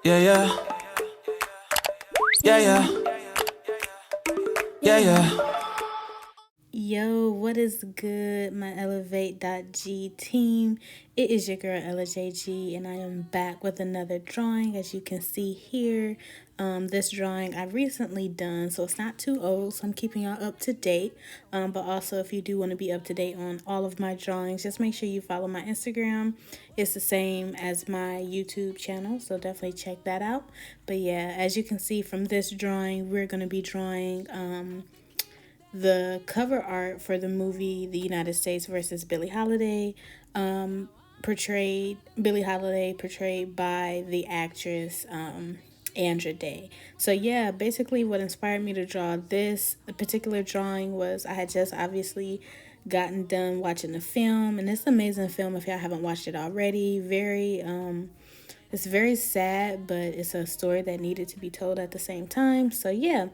Yeah, yeah, yeah, yeah, yeah, yeah. Yo, what is good, my Ellavate.g team? It is your girl Ella.g, and I am back with another drawing. As you can see here, this drawing I recently done, so it's not too old, so I'm keeping y'all up to date. But also, if you do want to be up to date on all of my drawings, just make sure you follow my Instagram. It's the same as my YouTube channel, so definitely check that out. But yeah, as you can see from this drawing, we're going to be drawing the cover art for the movie The United States versus Billie Holiday, Billie Holiday portrayed by the actress Andra Day. So yeah, basically what inspired me to draw this particular drawing was I had just obviously gotten done watching the film, and it's an amazing film if y'all haven't watched it already. It's very sad, but it's a story that needed to be told at the same time. So yeah,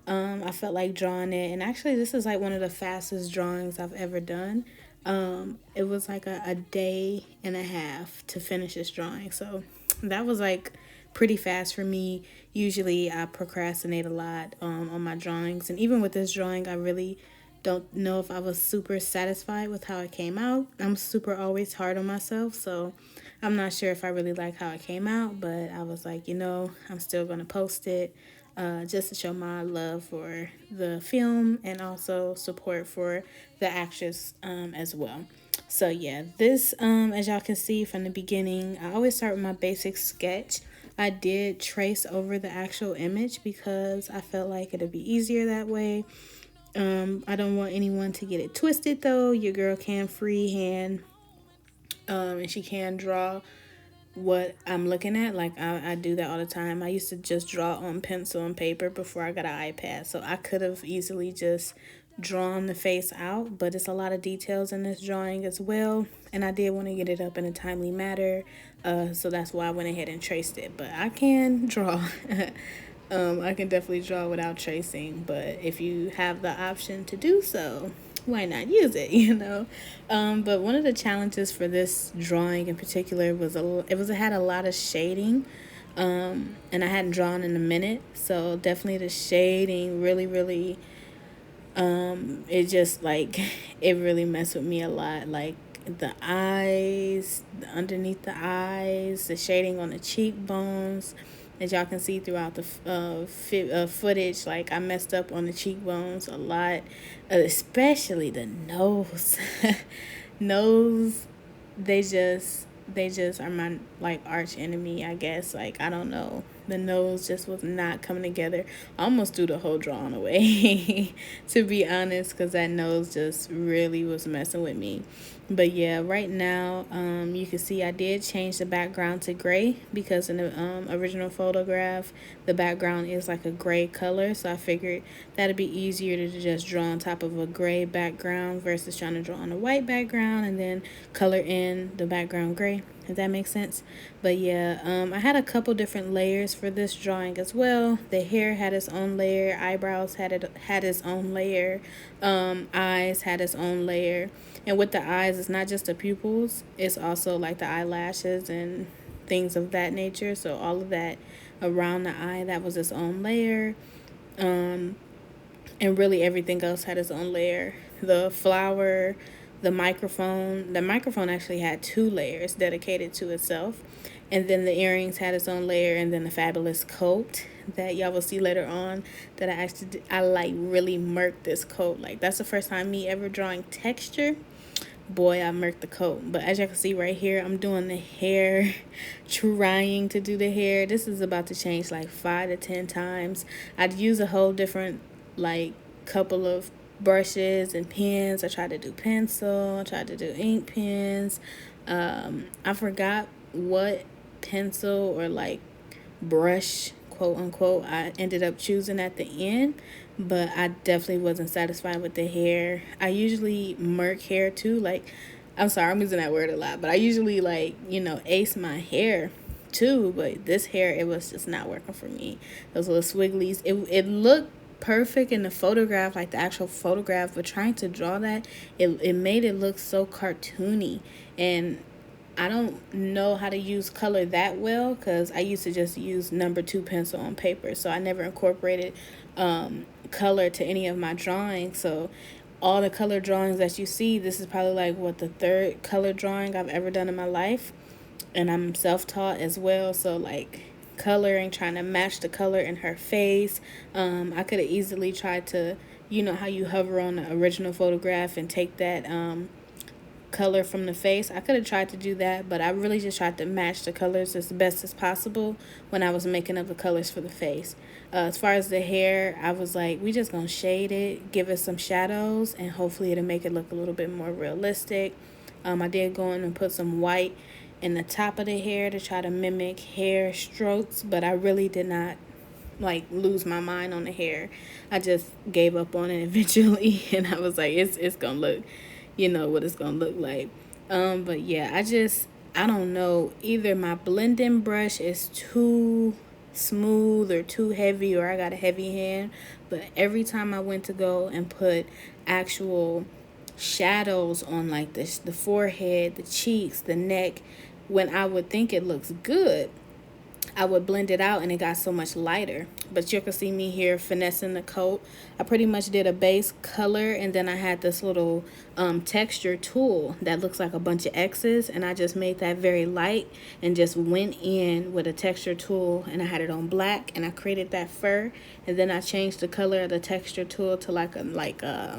I felt like drawing it, and actually, this is like one of the fastest drawings I've ever done. It was like a day and a half to finish this drawing, so that was like pretty fast for me. Usually, I procrastinate a lot on my drawings, and even with this drawing, I really don't know if I was super satisfied with how it came out. I'm super always hard on myself, so I'm not sure if I really like how it came out, but I was like, I'm still going to post it just to show my love for the film and also support for the actress as well. So yeah, this as y'all can see from the beginning, I always start with my basic sketch. I did trace over the actual image because I felt like it'd be easier that way. I don't want anyone to get it twisted though. Your girl can freehand, and she can draw what I'm looking at. Like I do that all the time. I used to just draw on pencil and paper before I got an iPad, so I could have easily just drawn the face out, but it's a lot of details in this drawing as well, and I did want to get it up in a timely manner, so that's why I went ahead and traced it. But I can draw. I can definitely draw without tracing, but if you have the option to do so, why not use it, But one of the challenges for this drawing in particular was it had a lot of shading, and I hadn't drawn in a minute, so definitely the shading really it just like it really messed with me a lot. Like the eyes, underneath the eyes, the shading on the cheekbones. As y'all can see throughout the footage, like I messed up on the cheekbones a lot, especially the nose. Nose, they just are my like arch enemy, I guess. Like I don't know, the nose just was not coming together. I almost threw the whole drawing away to be honest, because that nose just really was messing with me. But yeah, right now you can see I did change the background to gray because in the original photograph the background is like a gray color, so I figured that'd be easier to just draw on top of a gray background versus trying to draw on a white background and then color in the background gray, if that makes sense. But yeah, I had a couple different layers for this drawing as well. The hair had its own layer, eyebrows had its own layer, eyes had its own layer. And with the eyes, it's not just the pupils, it's also like the eyelashes and things of that nature. So all of that around the eye, that was its own layer. And really everything else had its own layer. The flower, the microphone actually had two layers dedicated to itself. And then the earrings had its own layer, and then the fabulous coat that y'all will see later on that I like really murked this coat. Like that's the first time me ever drawing texture. Boy, I murked the coat. But as you can see right here, I'm doing the hair, trying to do the hair. This is about to change like 5 to 10 times. I'd use a whole different like couple of brushes and pens. I tried to do pencil, I tried to do ink pens. I forgot what pencil or like brush, quote unquote, I ended up choosing at the end, but I definitely wasn't satisfied with the hair. I usually murk hair too. Like, I'm sorry, I'm using that word a lot, but I usually like, ace my hair too, but this hair, it was just not working for me. Those little swigglies, it looked perfect in the photograph, like the actual photograph, but trying to draw that, it made it look so cartoony. And I don't know how to use color that well because I used to just use number two pencil on paper. So I never incorporated color to any of my drawings. So all the color drawings that you see, this is probably like what the third color drawing I've ever done in my life. And I'm self-taught as well. So like coloring, trying to match the color in her face. I could have easily tried to, you know how you hover on the original photograph and take that color from the face. I could have tried to do that, but I really just tried to match the colors as best as possible when I was making up the colors for the face. As far as the hair, I was like, we just gonna shade it, give it some shadows, and hopefully it'll make it look a little bit more realistic. I did go in and put some white in the top of the hair to try to mimic hair strokes, but I really did not like lose my mind on the hair. I just gave up on it eventually, and I was like, it's gonna look, you know what it's gonna look like. But yeah, I don't know. Either my blending brush is too smooth or too heavy, or I got a heavy hand. But every time I went to go and put actual shadows on like this, the forehead, the cheeks, the neck, when I would think it looks good, I would blend it out and it got so much lighter. But you can see me here finessing the coat. I pretty much did a base color and then I had this little texture tool that looks like a bunch of X's, and I just made that very light and just went in with a texture tool, and I had it on black and I created that fur, and then I changed the color of the texture tool to like a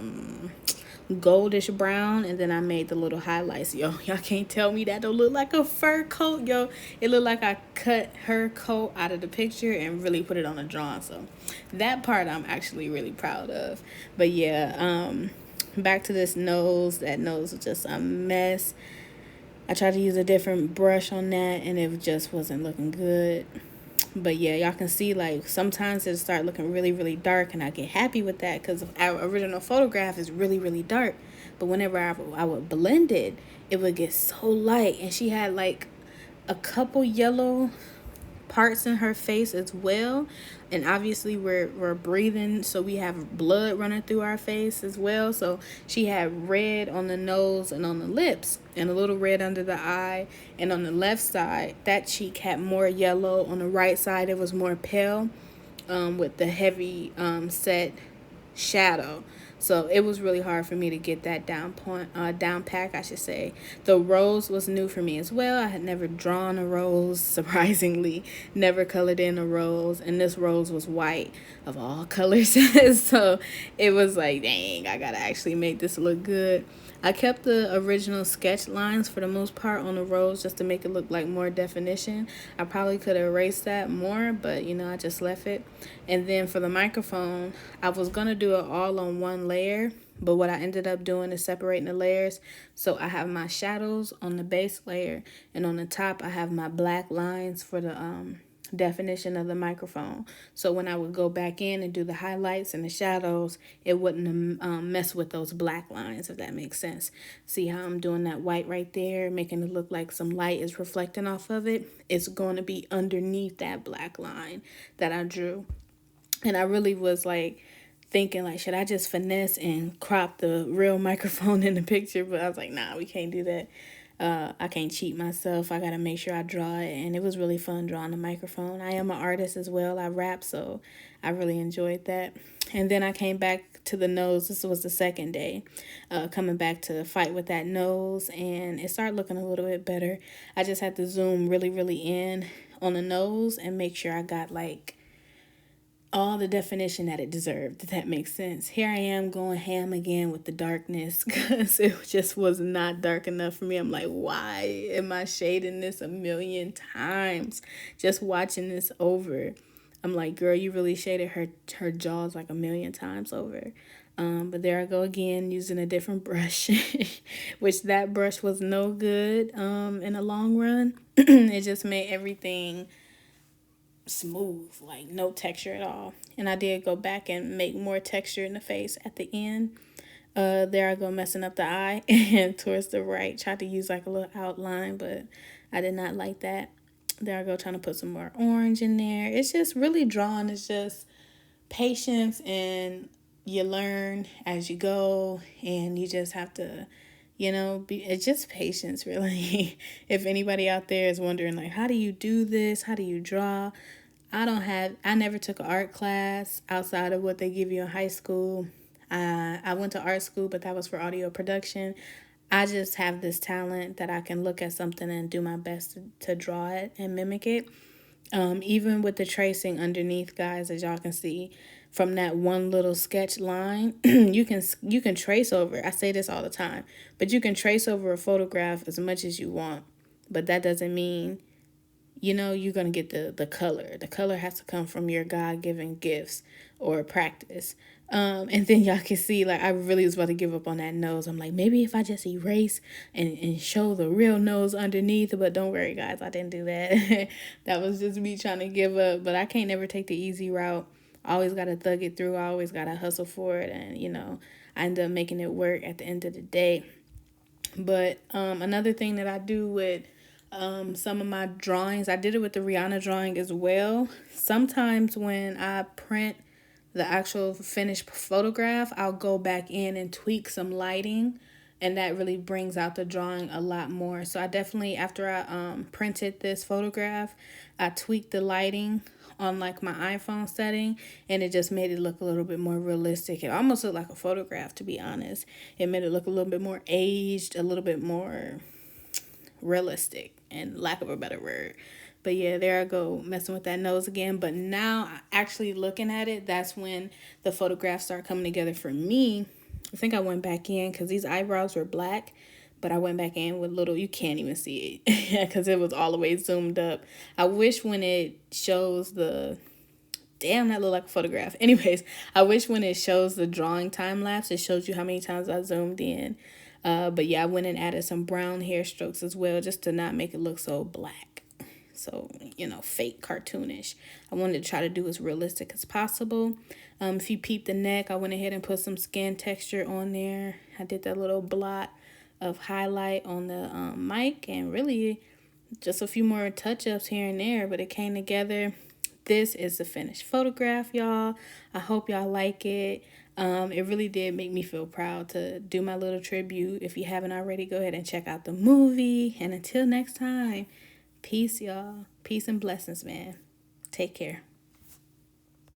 goldish brown, and then I made the little highlights. Yo, y'all can't tell me that don't look like a fur coat. Yo, it looked like I cut her coat out of the picture and really put it on a drawing. So that part I'm actually really proud of. But yeah, back to this nose. That nose was just a mess. I tried to use a different brush on that and it just wasn't looking good. But yeah, y'all can see like sometimes it'll start looking really, really dark, and I get happy with that because our original photograph is really, really dark. But whenever I would blend it, it would get so light, and she had like a couple yellow parts in her face as well, and obviously we're breathing, so we have blood running through our face as well. So she had red on the nose and on the lips and a little red under the eye, and on the left side that cheek had more yellow. On the right side it was more pale, with the heavy set shadow. So it was really hard for me to get that down pack, I should say. The rose was new for me as well. I had never drawn a rose, surprisingly, never colored in a rose, and this rose was white of all colors. So it was like, dang, I gotta actually make this look good. I kept the original sketch lines for the most part on the rose just to make it look like more definition. I probably could have erased that more, but you know, I just left it. And then for the microphone, I was gonna do it all on one layer, but what I ended up doing is separating the layers. So I have my shadows on the base layer, and on the top I have my black lines for the definition of the microphone. So when I would go back in and do the highlights and the shadows, it wouldn't mess with those black lines, if that makes sense. See how I'm doing that white right there, making it look like some light is reflecting off of it? It's going to be underneath that black line that I drew. And I really was like thinking like, should I just finesse and crop the real microphone in the picture? But I was like, nah, we can't do that. I can't cheat myself. I gotta make sure I draw it, and it was really fun drawing the microphone. I am an artist as well. I rap, so I really enjoyed that. And then I came back to the nose. This was the second day, coming back to fight with that nose, and it started looking a little bit better. I just had to zoom really, really in on the nose and make sure I got like all the definition that it deserved, if that makes sense. Here I am going ham again with the darkness because it just was not dark enough for me. I'm like, why am I shading this a million times? Just watching this over, I'm like, girl, you really shaded her jaws like a million times over. But there I go again using a different brush, which that brush was no good in the long run. It just made everything smooth, like no texture at all. And I did go back and make more texture in the face at the end. There I go messing up the eye, and towards the right tried to use like a little outline, but I did not like that. There I go trying to put some more orange in there. It's just really drawn. It's just patience, and you learn as you go, and you just have to, It's just patience, really. If anybody out there is wondering, like, how do you do this? How do you draw? I never took an art class outside of what they give you in high school. I went to art school, but that was for audio production. I just have this talent that I can look at something and do my best to draw it and mimic it. Even with the tracing underneath, guys, as y'all can see from that one little sketch line, you can trace over. I say this all the time, but you can trace over a photograph as much as you want, but that doesn't mean you're going to get the color. The color has to come from your God-given gifts or practice. And then y'all can see, like, I really was about to give up on that nose. I'm like, maybe if I just erase and show the real nose underneath. But don't worry, guys, I didn't do that. That was just me trying to give up. But I can't never take the easy route. I always got to thug it through. I always got to hustle for it. And, I end up making it work at the end of the day. But another thing that I do with some of my drawings, I did it with the Rihanna drawing as well. Sometimes when I print the actual finished photograph, I'll go back in and tweak some lighting, and that really brings out the drawing a lot more. So I definitely, after I printed this photograph, I tweaked the lighting on like my iPhone setting, and it just made it look a little bit more realistic. It almost looked like a photograph, to be honest. It made it look a little bit more aged, a little bit more realistic, and lack of a better word. But yeah, there I go, messing with that nose again. But now, actually looking at it, that's when the photographs start coming together for me. I think I went back in because these eyebrows were black, but I went back in with little, you can't even see it because it was all the way zoomed up. I wish when it shows damn, that looked like a photograph. Anyways, I wish when it shows the drawing time lapse, it shows you how many times I zoomed in. But yeah, I went and added some brown hair strokes as well, just to not make it look so black. So, fake cartoonish. I wanted to try to do as realistic as possible. If you peep the neck, I went ahead and put some skin texture on there. I did that little blot of highlight on the mic, and really just a few more touch-ups here and there, but it came together. This is the finished photograph, y'all. I hope y'all like it. It really did make me feel proud to do my little tribute. If you haven't already, go ahead and check out the movie. And until next time, peace, y'all. Peace and blessings, man. Take care.